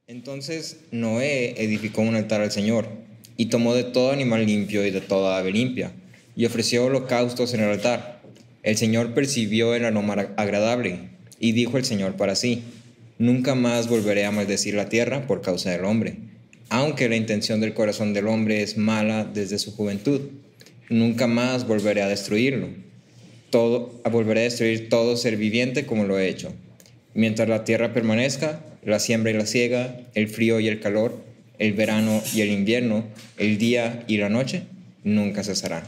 Entonces Noé edificó un altar al Señor, y tomó de todo animal limpio y de toda ave limpia, y ofreció holocaustos en el altar. El Señor percibió el aroma agradable, y dijo el Señor para sí: Nunca más volveré a maldecir la tierra por causa del hombre, aunque la intención del corazón del hombre es mala desde su juventud. Nunca más volveré a destruirlo. Volveré a destruir todo ser viviente como lo he hecho. Mientras la tierra permanezca, la siembra y la siega, el frío y el calor, el verano y el invierno, el día y la noche, nunca cesarán.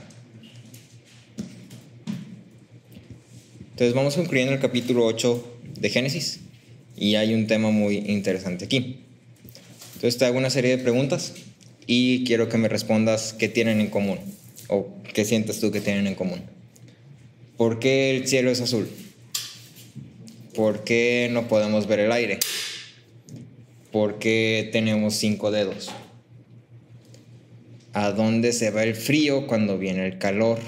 Entonces vamos concluyendo el capítulo 8 de Génesis, y hay un tema muy interesante aquí. Entonces te hago una serie de preguntas y quiero que me respondas qué tienen en común, o qué sientes tú que tienen en común. ¿Por qué el cielo es azul? ¿Por qué no podemos ver el aire? ¿Por qué tenemos 5 dedos? ¿A dónde se va el frío cuando viene el calor?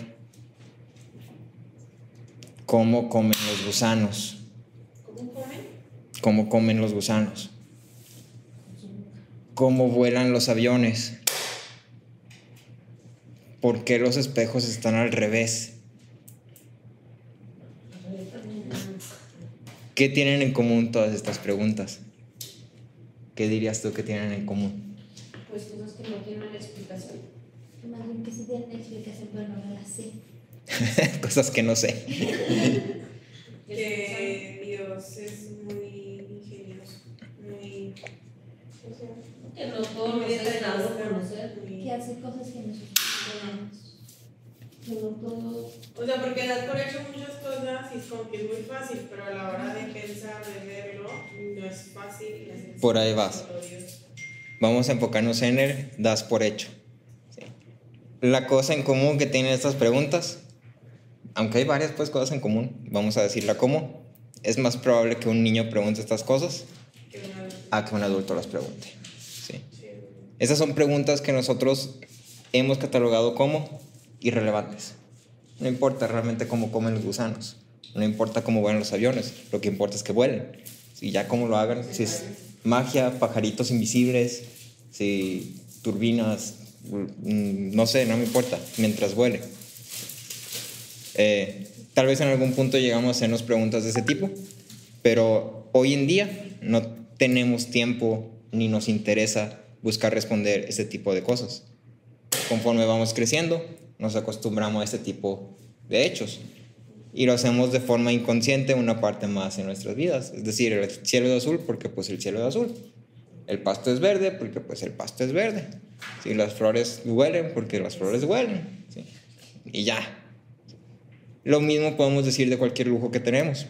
¿Cómo comen los gusanos? ¿Cómo comen los gusanos? ¿Cómo vuelan los aviones? ¿Por qué los espejos están al revés? ¿Qué tienen en común todas estas preguntas? ¿Qué dirías tú que tienen en común? Pues cosas que no tienen explicación. Más bien que sí tienen explicación, pero no la sé. Cosas que no sé. Que Dios es muy ingenioso, muy... O sea, Que no todo muy nos es dado detallista, conocer. muy- Que hace cosas que nosotros tenemos. Que no todo. O sea, porque das por hecho muchas cosas y es como que es muy fácil, pero a la hora de pensar, de verlo, no es fácil. Y es Por ahí vas. solo Dios. Vamos a enfocarnos en el das por hecho. Sí. La cosa en común que tienen estas preguntas, aunque hay varias cosas en común, vamos a decirla como: es más probable que un niño pregunte estas cosas Que una- a que un adulto las pregunte. Sí. sí. Esas son preguntas que nosotros hemos catalogado como irrelevantes. No importa realmente cómo comen los gusanos, no importa cómo vuelan los aviones, lo que importa es que vuelen. Si ya cómo lo hagan, si es magia, pajaritos invisibles, si turbinas, no sé, no me importa, mientras vuele. Tal vez en algún punto llegamos a hacernos preguntas de ese tipo, pero hoy en día no tenemos tiempo ni nos interesa buscar responder ese tipo de cosas. Conforme vamos creciendo, nos acostumbramos a este tipo de hechos y lo hacemos de forma inconsciente una parte más en nuestras vidas. Es decir, el cielo es azul porque pues el cielo es azul, el pasto es verde porque pues el pasto es verde, ¿sí? Las flores huelen porque las flores huelen, ¿sí? Y ya. Lo mismo podemos decir de cualquier lujo que tenemos.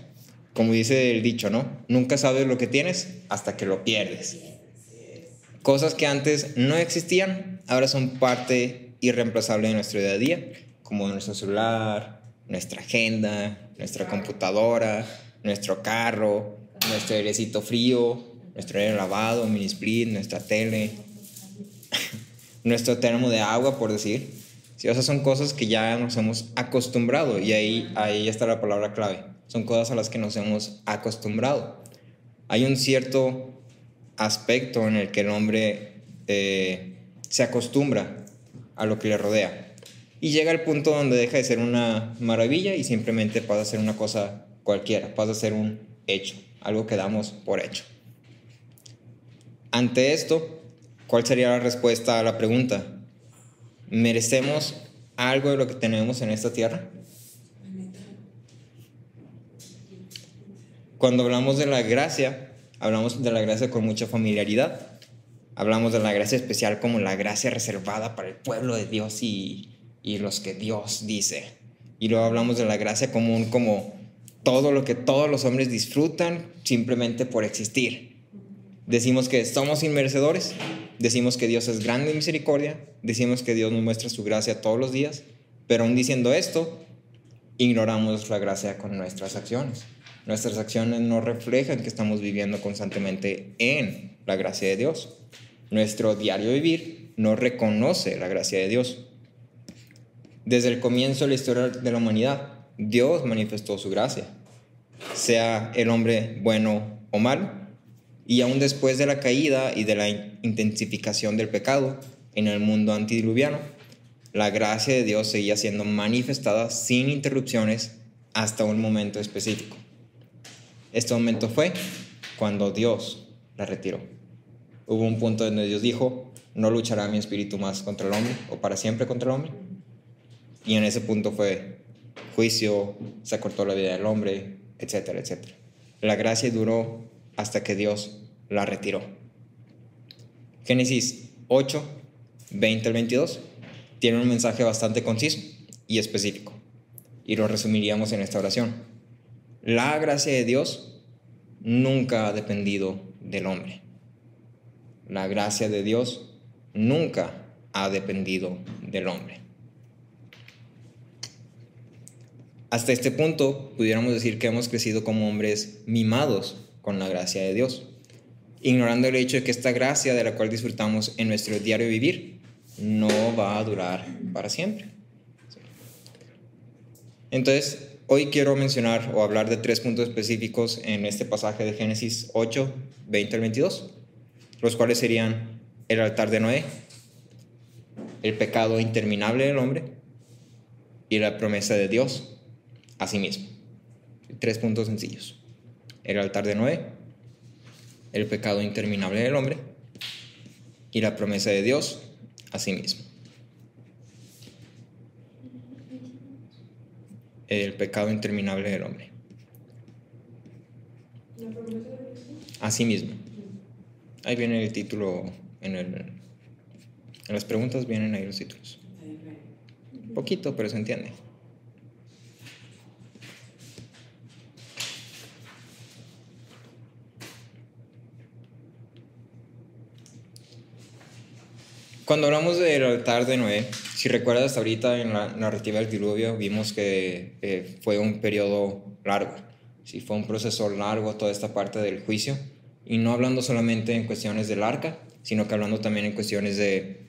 Como dice el dicho, ¿no? Nunca sabes lo que tienes hasta que lo pierdes. Cosas que antes no existían, ahora son parte irreemplazable de nuestro día a día, como nuestro celular, nuestra agenda, nuestra computadora, nuestro carro, nuestro airecito frío, nuestro aire lavado, mini split, nuestra tele, nuestro termo de agua, por decir. Sí, o sea, son cosas que ya nos hemos acostumbrado, y ahí está la palabra clave. Son cosas a las que nos hemos acostumbrado. Hay un cierto aspecto en el que el hombre se acostumbra a lo que le rodea y llega al punto donde deja de ser una maravilla y simplemente pasa a ser una cosa cualquiera, pasa a ser un hecho, algo que damos por hecho. Ante esto, ¿cuál sería la respuesta a la pregunta? ¿Merecemos algo de lo que tenemos en esta tierra? Cuando hablamos de la gracia, hablamos de la gracia con mucha familiaridad. Hablamos de la gracia especial como la gracia reservada para el pueblo de Dios y los que Dios dice. Y luego hablamos de la gracia común como todo lo que todos los hombres disfrutan simplemente por existir. Decimos que somos inmerecedores, decimos que Dios es grande en misericordia, decimos que Dios nos muestra su gracia todos los días, pero aún diciendo esto, ignoramos la gracia con nuestras acciones. Nuestras acciones no reflejan que estamos viviendo constantemente en la gracia de Dios. Nuestro diario vivir no reconoce la gracia de Dios. Desde el comienzo de la historia de la humanidad, Dios manifestó su gracia, sea el hombre bueno o malo, Y aún después de la caída y de la intensificación del pecado en el mundo antediluviano, la gracia de Dios seguía siendo manifestada sin interrupciones hasta un momento específico. Este momento fue cuando Dios la retiró. Hubo un punto donde Dios dijo: no luchará mi espíritu más contra el hombre, o para siempre contra el hombre. Y en ese punto fue juicio, se acortó la vida del hombre, etcétera, etcétera. La gracia duró hasta que Dios la retiró. Génesis 8, 20 al 22 tiene un mensaje bastante conciso y específico, y lo resumiríamos en esta oración. La gracia de Dios nunca ha dependido del hombre. La gracia de Dios nunca ha dependido del hombre. Hasta este punto pudiéramos decir que hemos crecido como hombres mimados con la gracia de Dios, ignorando el hecho de que esta gracia de la cual disfrutamos en nuestro diario vivir no va a durar para siempre. Entonces, hoy quiero mencionar o hablar de 3 puntos específicos en este pasaje de Génesis 8, 20 al 22, los cuales serían el altar de Noé, el pecado interminable del hombre y la promesa de Dios a sí mismo. 3 puntos sencillos: el altar de Noé, el pecado interminable del hombre y la promesa de Dios a sí mismo. El pecado interminable del hombre a sí mismo. Ahí viene el título, en las preguntas vienen ahí los títulos. Poquito, pero se entiende. Cuando hablamos del altar de Noé, si recuerdas, hasta ahorita en la narrativa del diluvio vimos que fue un periodo largo. Sí, fue un proceso largo toda esta parte del juicio, y no hablando solamente en cuestiones del arca, sino que hablando también en cuestiones de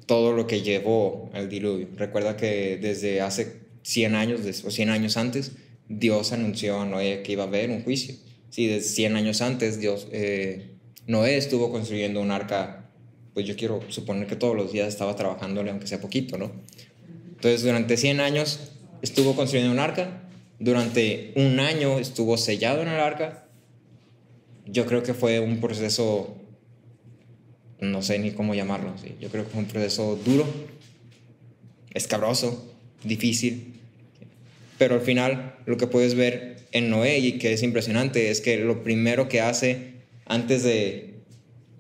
todo lo que llevó al diluvio. Recuerda que desde hace 100 años o 100 años antes, Dios anunció a Noé que iba a haber un juicio. Sí, desde 100 años antes, Noé estuvo construyendo un arca. Pues yo quiero suponer que todos los días estaba trabajándole, aunque sea poquito, ¿no? Entonces, durante 100 años estuvo construyendo un arca. Durante 1 año estuvo sellado en el arca. Yo creo que fue un proceso, no sé ni cómo llamarlo, ¿sí? Yo creo que fue un proceso duro, escabroso, difícil. Pero al final, lo que puedes ver en Noé, y que es impresionante, es que lo primero que hace antes de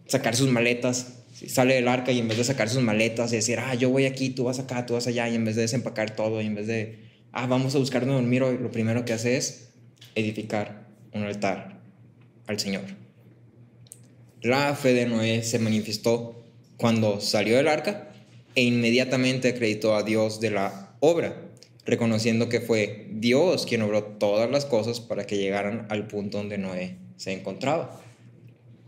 sacar sus maletas, sale del arca, y en vez de sacar sus maletas y decir, yo voy aquí, tú vas acá, tú vas allá, y en vez de desempacar todo, y en vez de, vamos a buscar donde dormir hoy, lo primero que hace es edificar un altar al Señor. La fe de Noé se manifestó cuando salió del arca e inmediatamente acreditó a Dios de la obra, reconociendo que fue Dios quien obró todas las cosas para que llegaran al punto donde Noé se encontraba.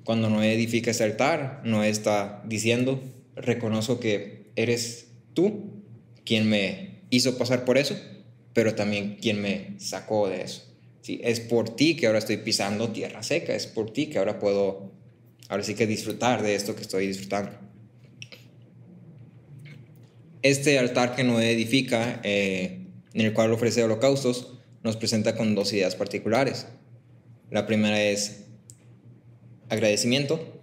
Cuando Noé edifica ese altar, Noé está diciendo: reconozco que eres tú quien me hizo pasar por eso, pero también quien me sacó de eso. Sí, es por ti que ahora estoy pisando tierra seca, es por ti que ahora puedo, ahora sí que disfrutar de esto que estoy disfrutando. Este altar que Noé edifica, en el cual ofrece holocaustos, nos presenta con 2 ideas particulares. La primera es agradecimiento,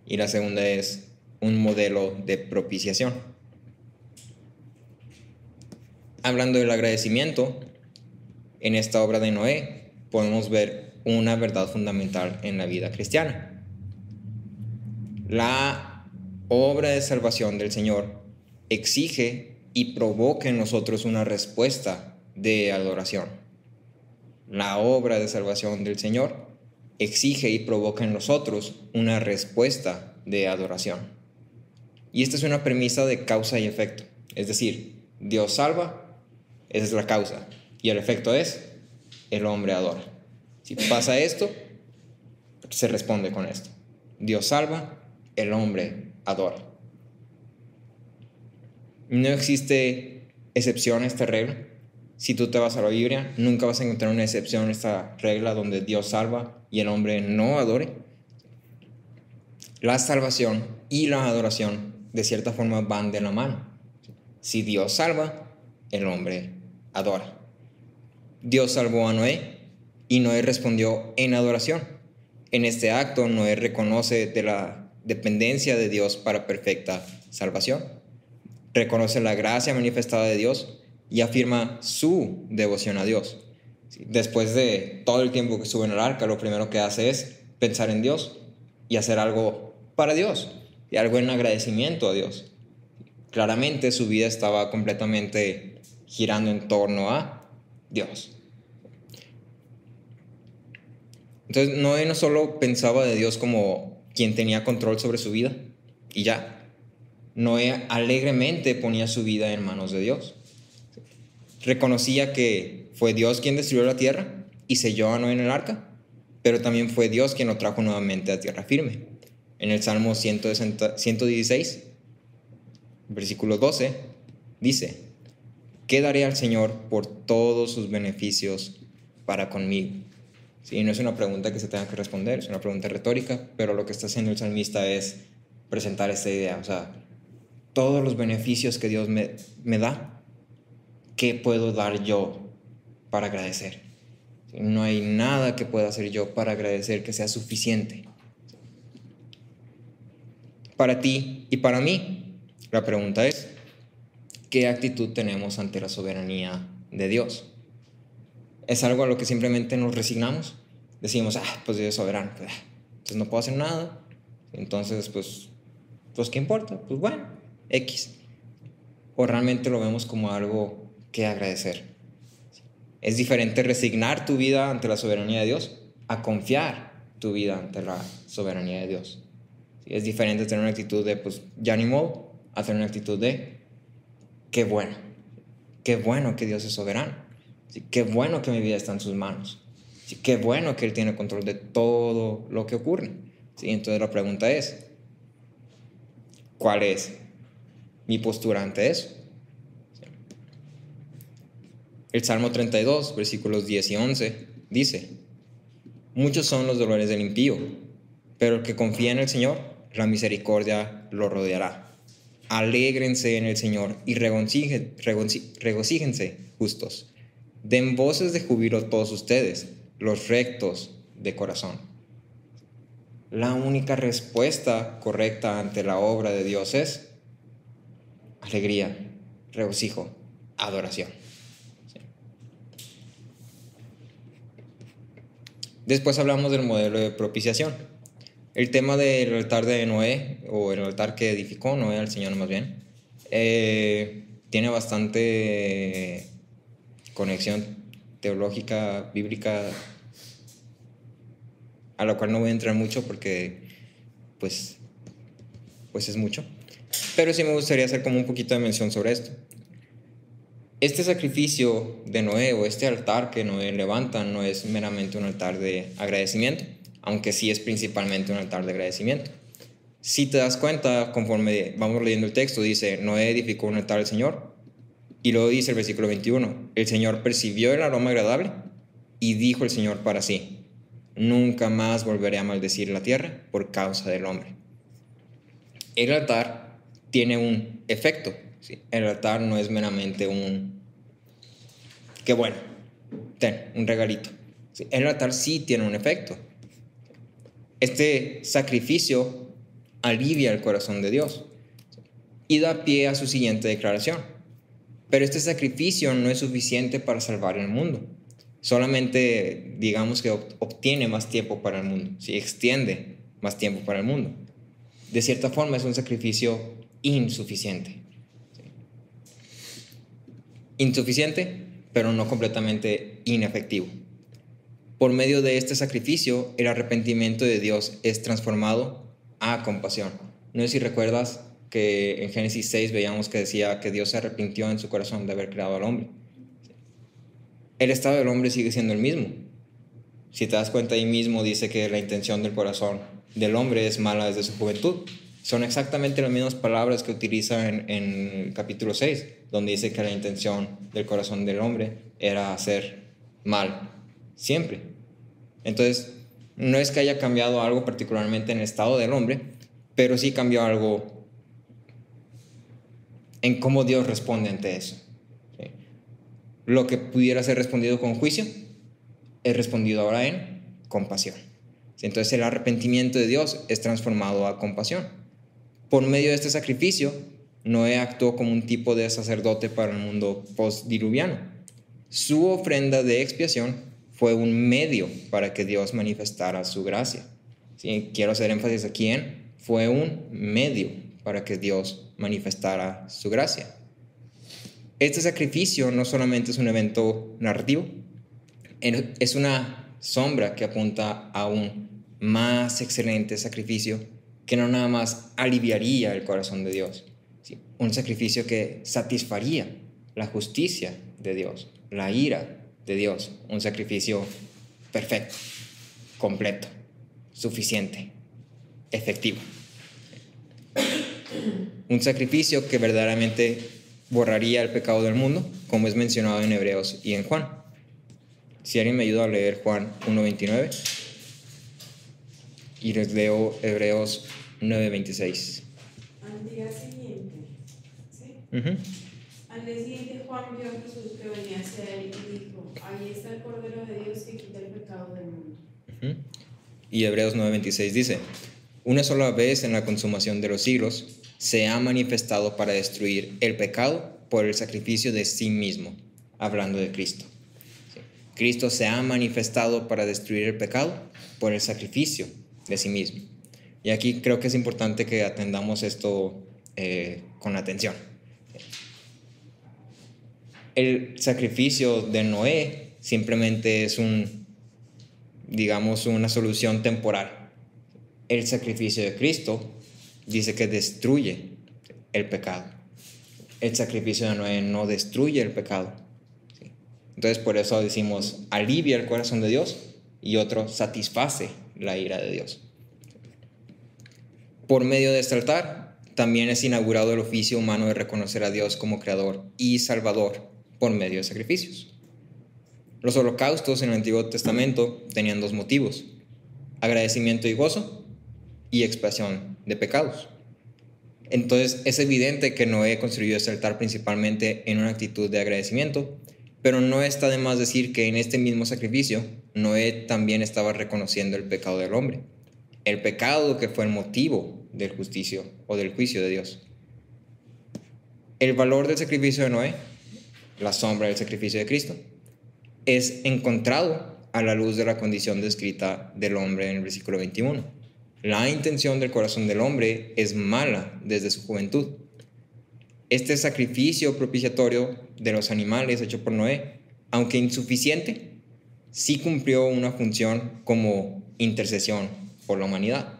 y la segunda es un modelo de propiciación. Hablando del agradecimiento, en esta obra de Noé podemos ver una verdad fundamental en la vida cristiana. La obra de salvación del Señor exige y provoca en nosotros una respuesta de adoración. La obra de salvación del Señor exige y provoca en nosotros una respuesta de adoración. Y esta es una premisa de causa y efecto. Es decir, Dios salva, esa es la causa, y el efecto es, el hombre adora. Si pasa esto, se responde con esto. Dios salva, el hombre adora. No existe excepción a esta regla. si tú te vas a la Biblia, nunca vas a encontrar una excepción a esta regla donde Dios salva y el hombre no adore. La salvación y la adoración de cierta forma van de la mano. Si Dios salva, el hombre adora. Dios salvó a Noé y Noé respondió en adoración. En este acto, Noé reconoce de la dependencia de Dios para perfecta salvación. Reconoce la gracia manifestada de Dios y afirma su devoción a Dios. Después de todo el tiempo que estuvo en el arca, lo primero que hace es pensar en Dios y hacer algo para Dios y algo en agradecimiento a Dios. Claramente su vida estaba completamente girando en torno a Dios. Entonces Noé no solo pensaba de Dios como quien tenía control sobre su vida y ya. Noé alegremente ponía su vida en manos de Dios. Reconocía que fue Dios quien destruyó la tierra y selló a Noé en el arca, pero también fue Dios quien lo trajo nuevamente a tierra firme. En el Salmo 116, versículo 12, dice: ¿qué daré al Señor por todos sus beneficios para conmigo? Sí, no es una pregunta que se tenga que responder, es una pregunta retórica, pero lo que está haciendo el salmista es presentar esta idea. O sea, todos los beneficios que Dios me da, ¿qué puedo dar yo para agradecer? No hay nada que pueda hacer yo para agradecer que sea suficiente. Para ti y para mí, la pregunta es: ¿qué actitud tenemos ante la soberanía de Dios? ¿Es algo a lo que simplemente nos resignamos? Decimos, pues Dios es soberano, entonces no puedo hacer nada, entonces pues ¿qué importa? Pues bueno, X. ¿O realmente lo vemos como algo que agradecer? Es diferente resignar tu vida ante la soberanía de Dios a confiar tu vida ante la soberanía de Dios. Es diferente tener una actitud de pues ya ni modo, a tener una actitud de qué bueno que Dios es soberano. Sí, qué bueno que mi vida está en sus manos. Sí, qué bueno que Él tiene control de todo lo que ocurre. Sí, entonces la pregunta es: ¿cuál es mi postura ante eso? Sí. El Salmo 32, versículos 10 y 11, dice: muchos son los dolores del impío, pero el que confía en el Señor, la misericordia lo rodeará. Alégrense en el Señor y regocíjense justos. Den voces de júbilo todos ustedes, los rectos de corazón. La única respuesta correcta ante la obra de Dios es alegría, regocijo, adoración. ¿Sí? Después hablamos del modelo de propiciación. El tema del altar de Noé, o el altar que edificó Noé al Señor más bien, tiene bastante conexión teológica, bíblica, a la cual no voy a entrar mucho porque pues es mucho, pero sí me gustaría hacer como un poquito de mención sobre esto. Este sacrificio de Noé, o este altar que Noé levanta, no es meramente un altar de agradecimiento, aunque sí es principalmente un altar de agradecimiento. Si te das cuenta, conforme vamos leyendo el texto, dice: Noé edificó un altar al Señor. Y luego dice el versículo 21, el Señor percibió el aroma agradable y dijo el Señor para sí: nunca más volveré a maldecir la tierra por causa del hombre. El altar tiene un efecto, ¿sí? El altar no es meramente qué bueno, un regalito. ¿Sí? El altar sí tiene un efecto. Este sacrificio alivia el corazón de Dios y da pie a su siguiente declaración. Pero este sacrificio no es suficiente para salvar el mundo. Solamente, digamos que obtiene más tiempo para el mundo, ¿sí? Extiende más tiempo para el mundo. De cierta forma es un sacrificio insuficiente. ¿Sí? Insuficiente, pero no completamente inefectivo. Por medio de este sacrificio, el arrepentimiento de Dios es transformado a compasión. No sé si recuerdas que en Génesis 6 veíamos que decía que Dios se arrepintió en su corazón de haber creado al hombre. El estado del hombre sigue siendo el mismo. Si te das cuenta, ahí mismo dice que la intención del corazón del hombre es mala desde su juventud. Son exactamente las mismas palabras que utiliza en el capítulo 6, donde dice que la intención del corazón del hombre era hacer mal siempre. Entonces, no es que haya cambiado algo particularmente en el estado del hombre, pero sí cambió algo en cómo Dios responde ante eso. ¿Sí? Lo que pudiera ser respondido con juicio es respondido ahora en compasión. ¿Sí? Entonces el arrepentimiento de Dios es transformado a compasión. Por medio de este sacrificio, Noé actuó como un tipo de sacerdote para el mundo postdiluviano. Su ofrenda de expiación fue un medio para que Dios manifestara su gracia. ¿Sí? Quiero hacer énfasis aquí en fue un medio para que Dios manifestara su gracia. Este sacrificio no solamente es un evento narrativo, es una sombra que apunta a un más excelente sacrificio que no nada más aliviaría el corazón de Dios, ¿sí? Un sacrificio que satisfaría la justicia de Dios, la ira de Dios, un sacrificio perfecto, completo, suficiente, efectivo. Un sacrificio que verdaderamente borraría el pecado del mundo, como es mencionado en Hebreos y en Juan. Si alguien me ayuda a leer Juan 1:29 y les leo Hebreos 9:26. Al día siguiente, ¿sí? Uh-huh. Al día siguiente Juan vio a Jesús que venía hacia él y dijo, ahí está el Cordero de Dios que quita el pecado del mundo. Uh-huh. Y Hebreos 9:26 dice, una sola vez en la consumación de los siglos se ha manifestado para destruir el pecado por el sacrificio de sí mismo, hablando de Cristo. ¿Sí? Cristo se ha manifestado para destruir el pecado por el sacrificio de sí mismo. Y aquí creo que es importante que atendamos esto con atención. El sacrificio de Noé simplemente es una solución temporal. El sacrificio de Cristo dice que destruye el pecado. El sacrificio de Noé no destruye el pecado. ¿Sí? Entonces por eso decimos alivia el corazón de Dios y otro satisface la ira de Dios. Por medio de este altar también es inaugurado el oficio humano de reconocer a Dios como creador y salvador por medio de sacrificios. Los holocaustos en el Antiguo Testamento tenían dos motivos: agradecimiento y gozo y expiación de pecados. Entonces es evidente que Noé construyó este altar principalmente en una actitud de agradecimiento, pero no está de más decir que en este mismo sacrificio Noé también estaba reconociendo el pecado del hombre, el pecado que fue el motivo del juicio o del juicio de Dios. El valor del sacrificio de Noé, la sombra del sacrificio de Cristo, es encontrado a la luz de la condición descrita del hombre en el versículo 21. La intención del corazón del hombre es mala desde su juventud. Este sacrificio propiciatorio de los animales hecho por Noé, aunque insuficiente, sí cumplió una función como intercesión por la humanidad.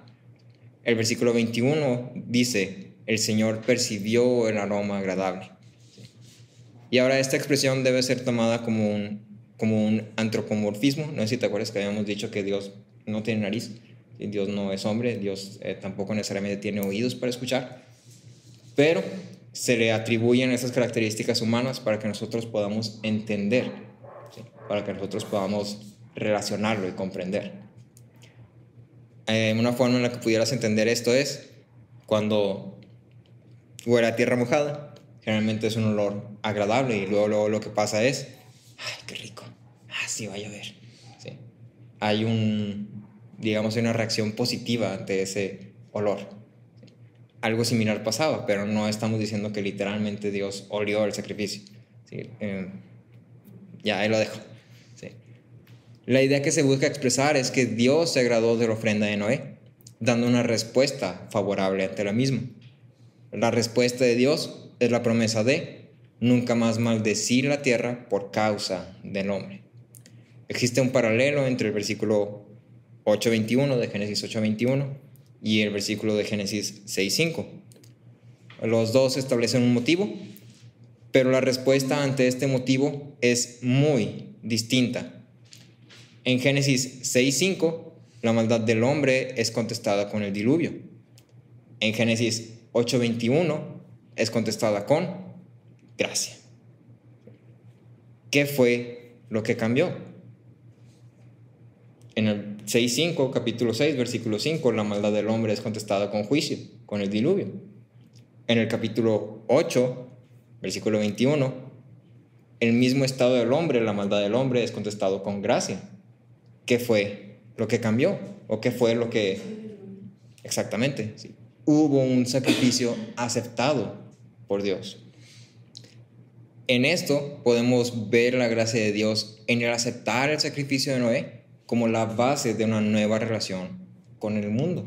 El versículo 21 dice, el Señor percibió el aroma agradable. Y ahora esta expresión debe ser tomada como un antropomorfismo. No sé si te acuerdas que habíamos dicho que Dios no tiene nariz. Dios no es hombre, Dios tampoco necesariamente tiene oídos para escuchar, pero se le atribuyen esas características humanas para que nosotros podamos entender, ¿sí? Para que nosotros podamos relacionarlo y comprender. Una forma en la que pudieras entender esto es cuando huele a tierra mojada, generalmente es un olor agradable y luego lo que pasa es, ¡ay, qué rico! ¡Ah, sí va a llover! ¿Sí? Hay una reacción positiva ante ese olor. Algo similar pasaba, pero no estamos diciendo que literalmente Dios olió el sacrificio. ¿Sí? Ya, ahí lo dejo. ¿Sí? La idea que se busca expresar es que Dios se agradó de la ofrenda de Noé, dando una respuesta favorable ante la misma. La respuesta de Dios es la promesa de nunca más maldecir la tierra por causa del hombre. Existe un paralelo entre el versículo 8:21 de Génesis 8:21 y el versículo de Génesis 6:5. Los dos establecen un motivo, pero la respuesta ante este motivo es muy distinta. En Génesis 6:5, la maldad del hombre es contestada con el diluvio. En Génesis 8:21 es contestada con gracia. ¿Qué fue lo que cambió? En el 6:5, capítulo 6, versículo 5, la maldad del hombre es contestada con juicio, con el diluvio. En el capítulo 8, versículo 21, el mismo estado del hombre, la maldad del hombre es contestado con gracia. ¿Qué fue lo que cambió? ¿O qué fue lo que... Exactamente, sí. Hubo un sacrificio aceptado por Dios. En esto podemos ver la gracia de Dios en el aceptar el sacrificio de Noé como la base de una nueva relación con el mundo.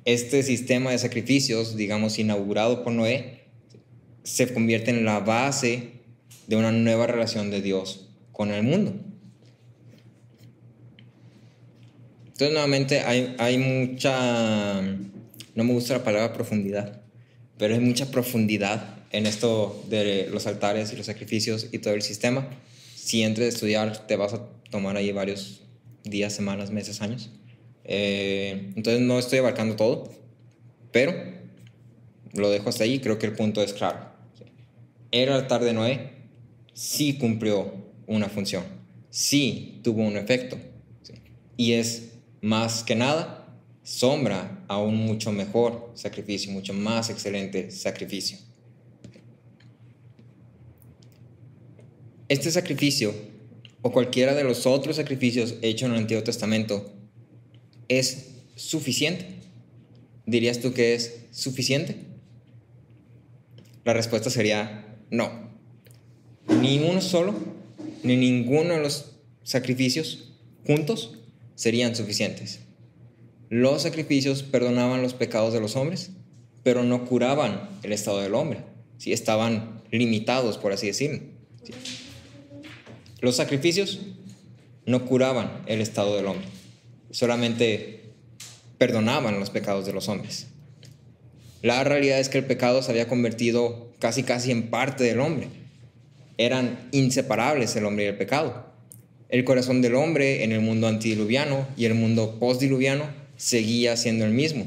Este sistema de sacrificios, digamos, inaugurado por Noé, se convierte en la base de una nueva relación de Dios con el mundo. Entonces, nuevamente, hay mucha, no me gusta la palabra profundidad, pero hay mucha profundidad en esto de los altares y los sacrificios y todo el sistema. Si entres a estudiar, te vas a tomar ahí varios días, semanas, meses, años. Entonces, no estoy abarcando todo, pero lo dejo hasta ahí. Creo que el punto es claro. El altar de Noé sí cumplió una función, sí tuvo un efecto, ¿sí? Y es más que nada sombra a un mucho mejor sacrificio, mucho más excelente sacrificio. Este sacrificio o cualquiera de los otros sacrificios hechos en el Antiguo Testamento es suficiente. ¿Dirías tú que es suficiente? La respuesta sería no. Ni uno solo, ni ninguno de los sacrificios juntos serían suficientes. Los sacrificios perdonaban los pecados de los hombres, pero no curaban el estado del hombre. Sí, estaban limitados, por así decirlo. Sí. Los sacrificios no curaban el estado del hombre, solamente perdonaban los pecados de los hombres. La realidad es que el pecado se había convertido casi en parte del hombre. Eran inseparables el hombre y el pecado. El corazón del hombre en el mundo antidiluviano y el mundo postdiluviano seguía siendo el mismo: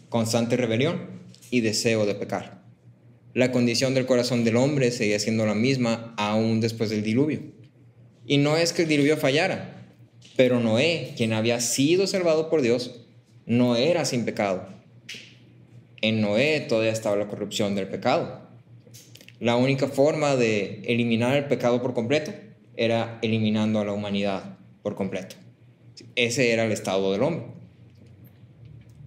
constante rebelión y deseo de pecar. La condición del corazón del hombre seguía siendo la misma aún después del diluvio. Y no es que el diluvio fallara, pero Noé, quien había sido salvado por Dios, no era sin pecado. En Noé todavía estaba la corrupción del pecado. La única forma de eliminar el pecado por completo era eliminando a la humanidad por completo. Ese era el estado del hombre.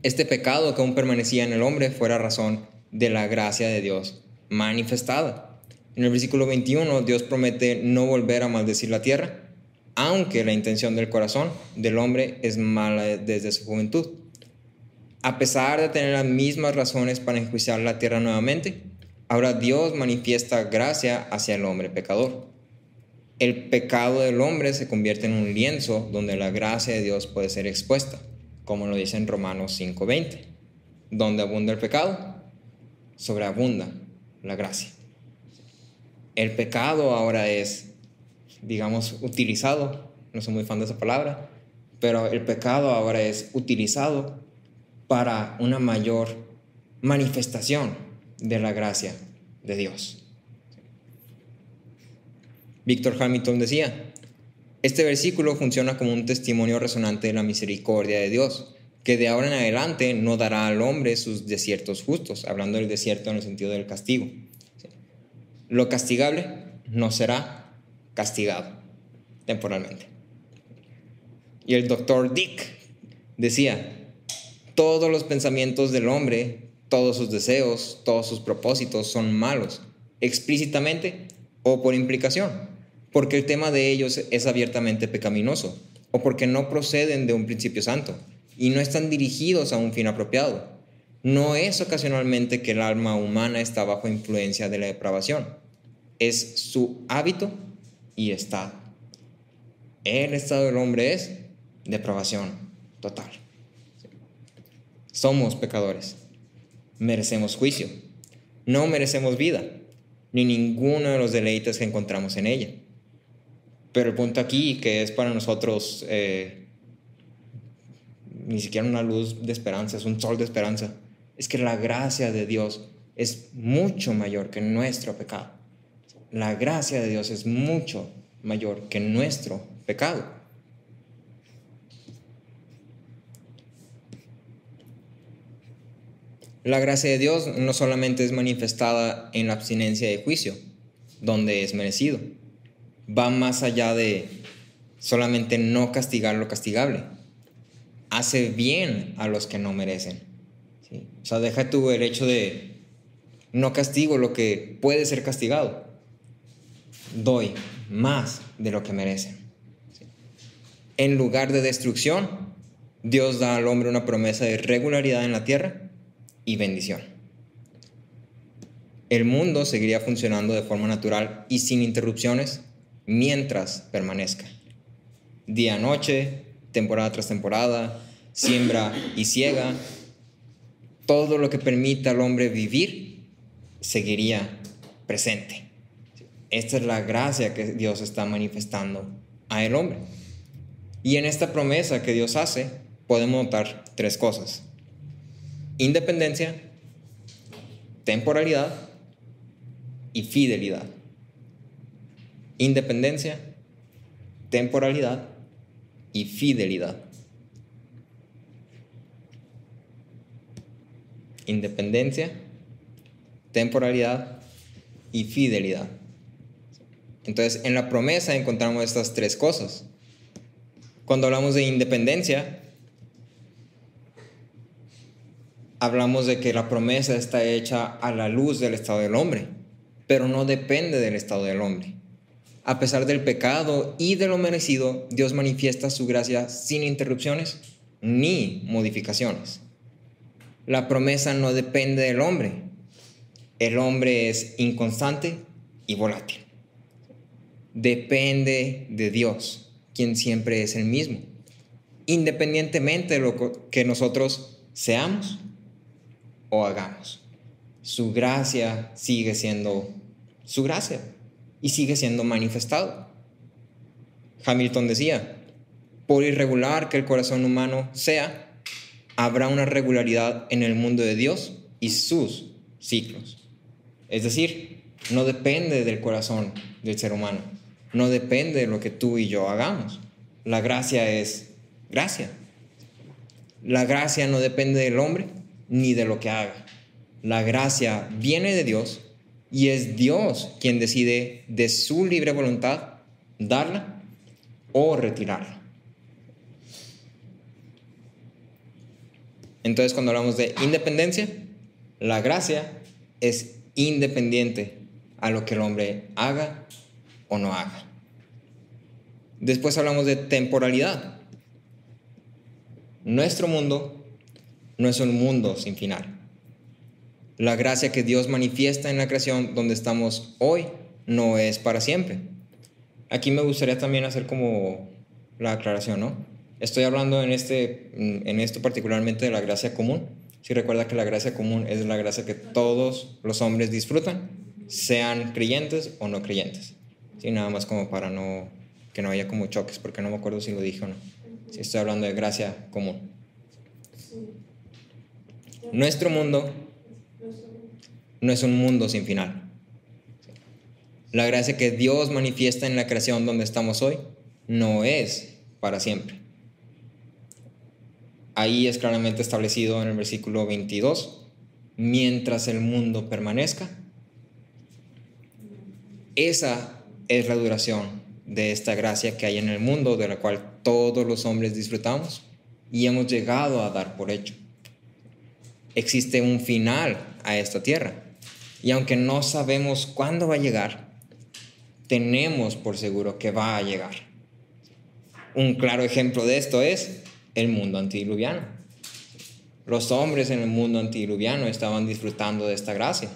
Este pecado que aún permanecía en el hombre fue la razón de la gracia de Dios manifestada. En el versículo 21, Dios promete no volver a maldecir la tierra, aunque la intención del corazón del hombre es mala desde su juventud. A pesar de tener las mismas razones para enjuiciar la tierra nuevamente, ahora Dios manifiesta gracia hacia el hombre pecador. El pecado del hombre se convierte en un lienzo donde la gracia de Dios puede ser expuesta, como lo dice en Romanos 5:20. Donde abunda el pecado, sobreabunda la gracia. El pecado ahora es, digamos, utilizado, no soy muy fan de esa palabra, pero el pecado ahora es utilizado para una mayor manifestación de la gracia de Dios. Víctor Hamilton decía: este versículo funciona como un testimonio resonante de la misericordia de Dios, que de ahora en adelante no dará al hombre sus desiertos justos, hablando del desierto en el sentido del castigo. Lo castigable no será castigado temporalmente. Y el doctor Dick decía: todos los pensamientos del hombre, todos sus deseos, todos sus propósitos son malos, explícitamente o por implicación, porque el tema de ellos es abiertamente pecaminoso, o porque no proceden de un principio santo y no están dirigidos a un fin apropiado. No es ocasionalmente que el alma humana está bajo influencia de la depravación, es su hábito y estado. El estado del hombre es depravación total. Somos pecadores, merecemos juicio, no merecemos vida, ni ninguno de los deleites que encontramos en ella. Pero el punto aquí, que es para nosotros ni siquiera una luz de esperanza, es un sol de esperanza, es que la gracia de Dios es mucho mayor que nuestro pecado. la gracia de Dios es mucho mayor que nuestro pecado. La gracia de Dios no solamente es manifestada en la abstinencia de juicio, donde es merecido. Va más allá de solamente no castigar lo castigable. Hace bien a los que no merecen. ¿Sí? O sea, deja tú el hecho de no castigo lo que puede ser castigado. Doy más de lo que merecen. ¿Sí? En lugar de destrucción, Dios da al hombre una promesa de regularidad en la tierra y bendición. El mundo seguiría funcionando de forma natural y sin interrupciones mientras permanezca. Día a noche, temporada tras temporada, siembra y siega, todo lo que permita al hombre vivir seguiría presente. Esta es la gracia que Dios está manifestando a el hombre. Y en esta promesa que Dios hace, podemos notar tres cosas: independencia, temporalidad y fidelidad. Independencia, temporalidad y fidelidad. Independencia, temporalidad y fidelidad. Entonces, en la promesa encontramos estas tres cosas. Cuando hablamos de independencia, hablamos de que la promesa está hecha a la luz del estado del hombre, pero no depende del estado del hombre. A pesar del pecado y de lo merecido, Dios manifiesta su gracia sin interrupciones ni modificaciones. La promesa no depende del hombre. El hombre es inconstante y volátil. Depende de Dios, quien siempre es el mismo, independientemente de lo que nosotros seamos o hagamos. Su gracia sigue siendo su gracia y sigue siendo manifestado. Hamilton decía: por irregular que el corazón humano sea, habrá una regularidad en el mundo de Dios y sus ciclos. Es decir, no depende del corazón del ser humano, no depende de lo que tú y yo hagamos. La gracia es gracia. La gracia no depende del hombre ni de lo que haga. La gracia viene de Dios y es Dios quien decide de su libre voluntad darla o retirarla. Entonces, cuando hablamos de independencia, la gracia es independiente a lo que el hombre haga o no haga. Después hablamos de temporalidad. Nuestro mundo no es un mundo sin final. La gracia que Dios manifiesta en la creación donde estamos hoy no es para siempre. Aquí me gustaría también hacer como la aclaración, ¿no? Estoy hablando en esto particularmente de la gracia común. Si recuerda que la gracia común es la gracia que todos los hombres disfrutan, sean creyentes o no creyentes. Sí, nada más como para que no haya como choques, porque no me acuerdo si lo dije o no. Sí, estoy hablando de gracia común. Nuestro mundo no es un mundo sin final. La gracia que Dios manifiesta en la creación donde estamos hoy no es para siempre. Ahí es claramente establecido en el versículo 22, mientras el mundo permanezca. Esa es la duración de esta gracia que hay en el mundo, de la cual todos los hombres disfrutamos y hemos llegado a dar por hecho. Existe un final a esta tierra, y aunque no sabemos cuándo va a llegar, tenemos por seguro que va a llegar. Un claro ejemplo de esto es el mundo antediluviano. Los hombres en el mundo antediluviano estaban disfrutando de esta gracia.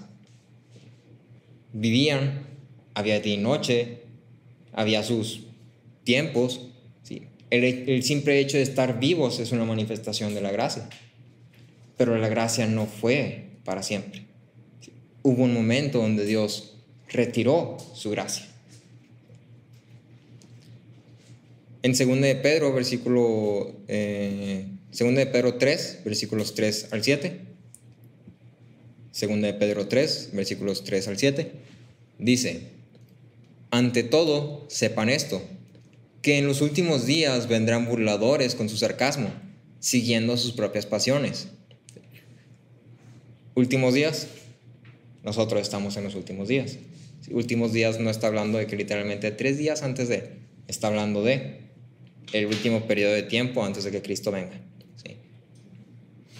Vivían, había día y noche, había sus tiempos. ¿Sí? El simple hecho de estar vivos es una manifestación de la gracia. Pero la gracia no fue para siempre. ¿Sí? Hubo un momento donde Dios retiró su gracia. En 2 de Pedro, 2 de Pedro 3, versículos 3 al 7. 2 de Pedro 3, versículos 3 al 7. Dice: Ante todo, sepan esto, que en los últimos días vendrán burladores con su sarcasmo, siguiendo sus propias pasiones. Últimos días, nosotros estamos en los últimos días. Últimos días no está hablando de que literalmente 3 días antes de, está hablando de el último periodo de tiempo antes de que Cristo venga. ¿Sí?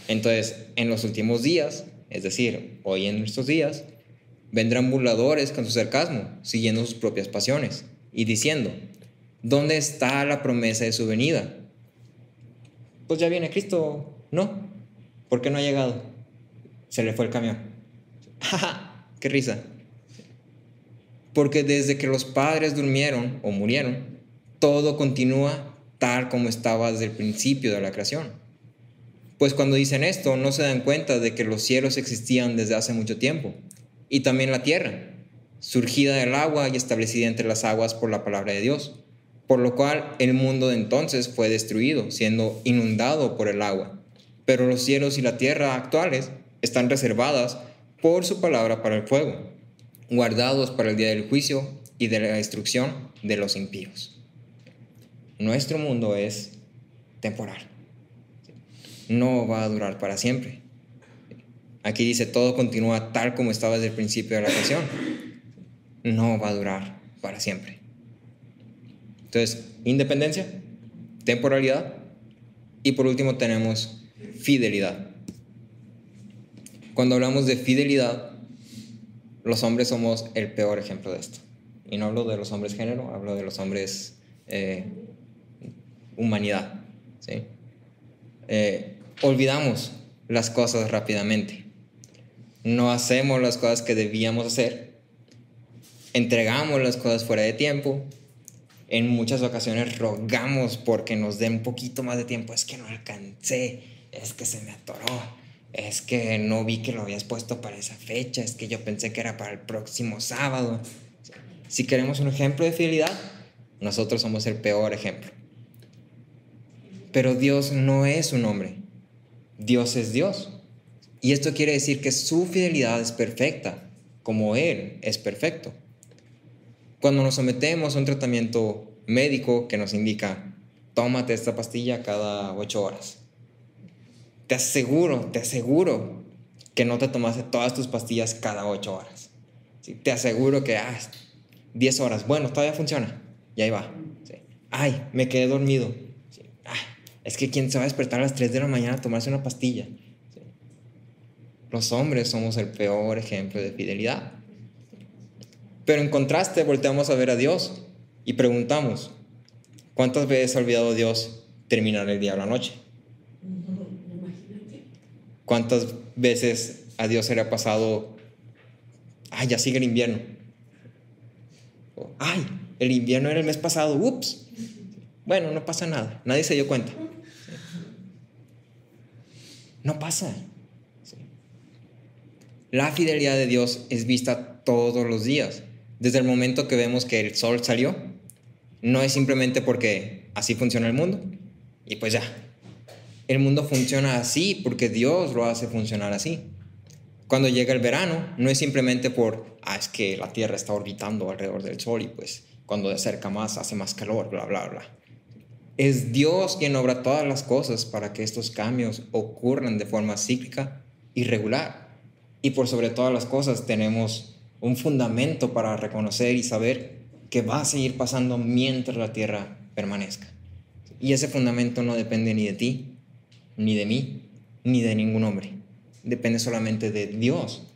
Entonces, en los últimos días, es decir, hoy en estos días, vendrán burladores con su sarcasmo, siguiendo sus propias pasiones y diciendo, ¿dónde está la promesa de su venida? Pues ya viene Cristo, ¿no? ¿Por qué no ha llegado? Se le fue el camión. ¡Ja! ¡Qué risa! Porque desde que los padres durmieron o murieron, todo continúa tal como estaba desde el principio de la creación. Pues cuando dicen esto, no se dan cuenta de que los cielos existían desde hace mucho tiempo, y también la tierra, surgida del agua y establecida entre las aguas por la palabra de Dios, por lo cual el mundo de entonces fue destruido, siendo inundado por el agua. Pero los cielos y la tierra actuales están reservadas por su palabra para el fuego, guardados para el día del juicio y de la destrucción de los impíos. Nuestro mundo es temporal. No va a durar para siempre. Aquí dice, todo continúa tal como estaba desde el principio de la creación. No va a durar para siempre. Entonces, independencia, temporalidad y por último tenemos fidelidad. Cuando hablamos de fidelidad, los hombres somos el peor ejemplo de esto. Y no hablo de los hombres género, hablo de los hombres humanidad. ¿Sí? Olvidamos las cosas rápidamente. No hacemos las cosas que debíamos hacer. Entregamos las cosas fuera de tiempo. En muchas ocasiones rogamos porque nos den un poquito más de tiempo. Es que no alcancé, es que se me atoró, es que no vi que lo habías puesto para esa fecha, es que yo pensé que era para el próximo sábado. Si queremos un ejemplo de fidelidad, nosotros somos el peor ejemplo. Pero Dios no es un hombre, Dios es Dios. Y esto quiere decir que su fidelidad es perfecta, como Él es perfecto. Cuando nos sometemos a un tratamiento médico que nos indica, tómate esta pastilla cada 8 horas. Te aseguro que no te tomaste todas tus pastillas cada 8 horas. ¿Sí? Te aseguro que 10 horas, bueno, todavía funciona, y ahí va. ¿Sí? Ay, me quedé dormido. ¿Sí? Ay, es que ¿quién se va a despertar a las 3 de la mañana a tomarse una pastilla? ¿Sí? Los hombres somos el peor ejemplo de fidelidad. Pero en contraste, volteamos a ver a Dios y preguntamos, ¿cuántas veces ha olvidado Dios terminar el día o la noche? ¿Cuántas veces a Dios se le ha pasado, ya sigue el invierno? El invierno era el mes pasado, ups. Bueno, no pasa nada, nadie se dio cuenta. No pasa. La fidelidad de Dios es vista todos los días. Desde el momento que vemos que el sol salió, no es simplemente porque así funciona el mundo y pues ya. El mundo funciona así porque Dios lo hace funcionar así. Cuando llega el verano, no es simplemente es que la Tierra está orbitando alrededor del sol y pues cuando se acerca más hace más calor, bla, bla, bla. Es Dios quien obra todas las cosas para que estos cambios ocurran de forma cíclica y regular. Y por sobre todas las cosas tenemos un fundamento para reconocer y saber que va a seguir pasando mientras la tierra permanezca. Y ese fundamento no depende ni de ti, ni de mí, ni de ningún hombre. Depende solamente de Dios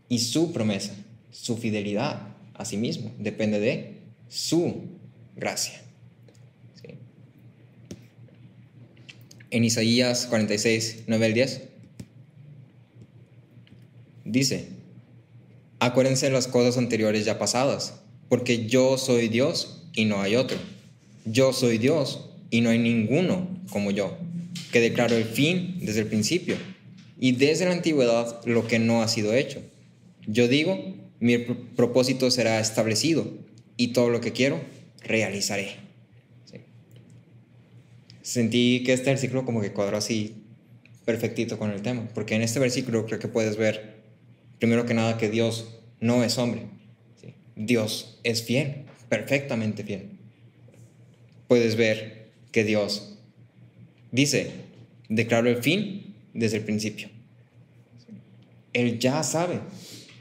y su promesa, su fidelidad a sí mismo. Depende de su gracia. ¿Sí? En Isaías 46, 9 al 10, dice, acuérdense de las cosas anteriores ya pasadas, porque yo soy Dios y no hay otro. Yo soy Dios y no hay ninguno como yo, que declaro el fin desde el principio y desde la antigüedad lo que no ha sido hecho. Yo digo, mi propósito será establecido y todo lo que quiero realizaré. ¿Sí? Sentí que este versículo como que cuadró así perfectito con el tema, porque en este versículo creo que puedes ver primero que nada que Dios no es hombre. ¿Sí? Dios es fiel, perfectamente fiel. Puedes ver que Dios dice, declaró el fin desde el principio. Él ya sabe,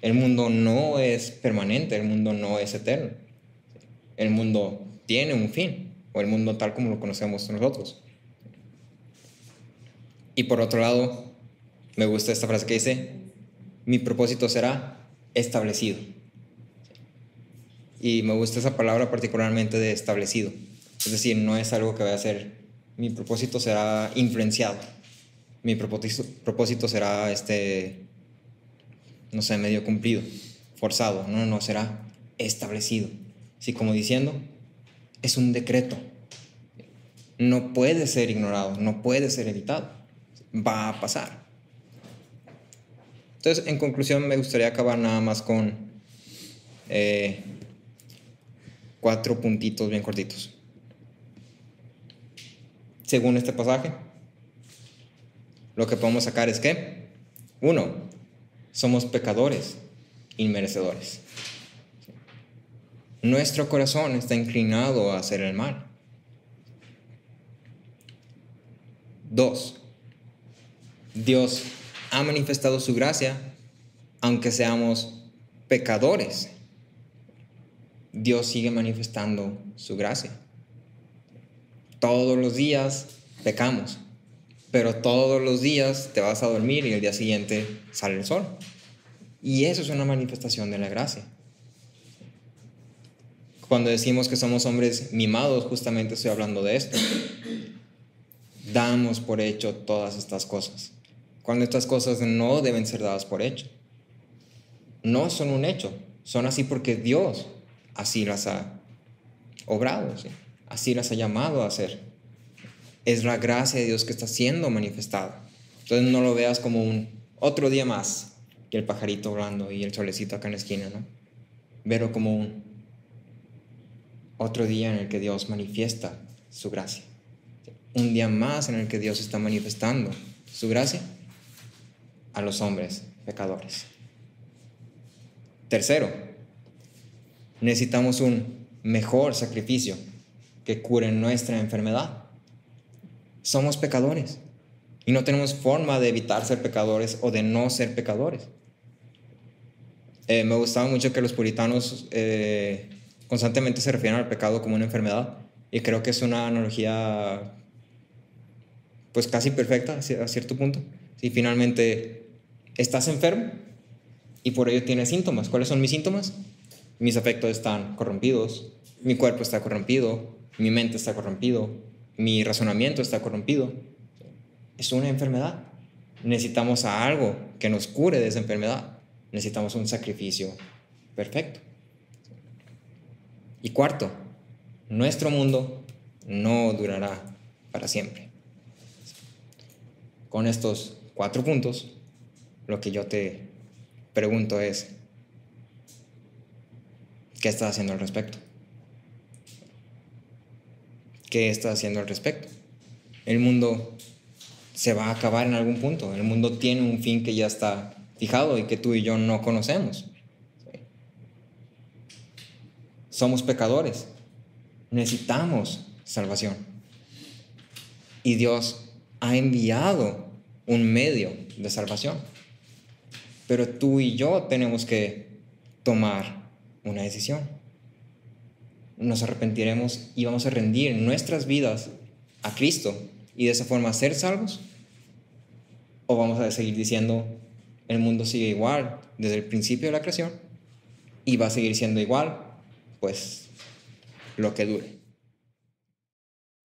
el mundo no es permanente, el mundo no es eterno. El mundo tiene un fin, o el mundo tal como lo conocemos nosotros. Y por otro lado, me gusta esta frase que dice, mi propósito será establecido. Y me gusta esa palabra particularmente de establecido. Es decir, no es algo que vaya a ser, mi propósito será influenciado. Mi propósito será, no sé, medio cumplido, forzado. No, será establecido. Así como diciendo, es un decreto. No puede ser ignorado, no puede ser evitado. Va a pasar. Entonces, en conclusión, me gustaría acabar nada más con 4 puntitos bien cortitos. Según este pasaje, lo que podemos sacar es que, 1, somos pecadores inmerecedores. Nuestro corazón está inclinado a hacer el mal. 2, Dios ha manifestado su gracia, aunque seamos pecadores. Dios sigue manifestando su gracia. Todos los días pecamos, pero todos los días te vas a dormir y el día siguiente sale el sol. Y eso es una manifestación de la gracia. Cuando decimos que somos hombres mimados, justamente estoy hablando de esto. Damos por hecho todas estas cosas, cuando estas cosas no deben ser dadas por hecho. No son un hecho, son así porque Dios así las ha obrado, ¿sí? Así las ha llamado a hacer. Es la gracia de Dios que está siendo manifestada. Entonces no lo veas como un otro día más y el pajarito volando y el solecito acá en la esquina, ¿no? Verlo como un otro día en el que Dios manifiesta su gracia. Un día más en el que Dios está manifestando su gracia a los hombres pecadores. Tercero, necesitamos un mejor sacrificio que cure nuestra enfermedad. Somos pecadores y no tenemos forma de evitar ser pecadores o de no ser pecadores. Me gustaba mucho que los puritanos constantemente se refieren al pecado como una enfermedad, y creo que es una analogía pues casi perfecta a cierto punto. Si finalmente estás enfermo y por ello tienes síntomas. ¿Cuáles son mis síntomas? Mis afectos están corrompidos, mi cuerpo está corrompido, mi mente está corrompido, mi razonamiento está corrompido. Es una enfermedad. Necesitamos a algo que nos cure de esa enfermedad. Necesitamos un sacrificio perfecto. Y cuarto, nuestro mundo no durará para siempre. Con estos 4 puntos, lo que yo te pregunto es, ¿qué estás haciendo al respecto? ¿Qué estás haciendo al respecto? El mundo se va a acabar en algún punto. El mundo tiene un fin que ya está fijado y que tú y yo no conocemos. Somos pecadores. Necesitamos salvación. Y Dios ha enviado un medio de salvación. Pero tú y yo tenemos que tomar una decisión. Nos arrepentiremos y vamos a rendir nuestras vidas a Cristo y de esa forma ser salvos, o vamos a seguir diciendo el mundo sigue igual desde el principio de la creación y va a seguir siendo igual pues lo que dure.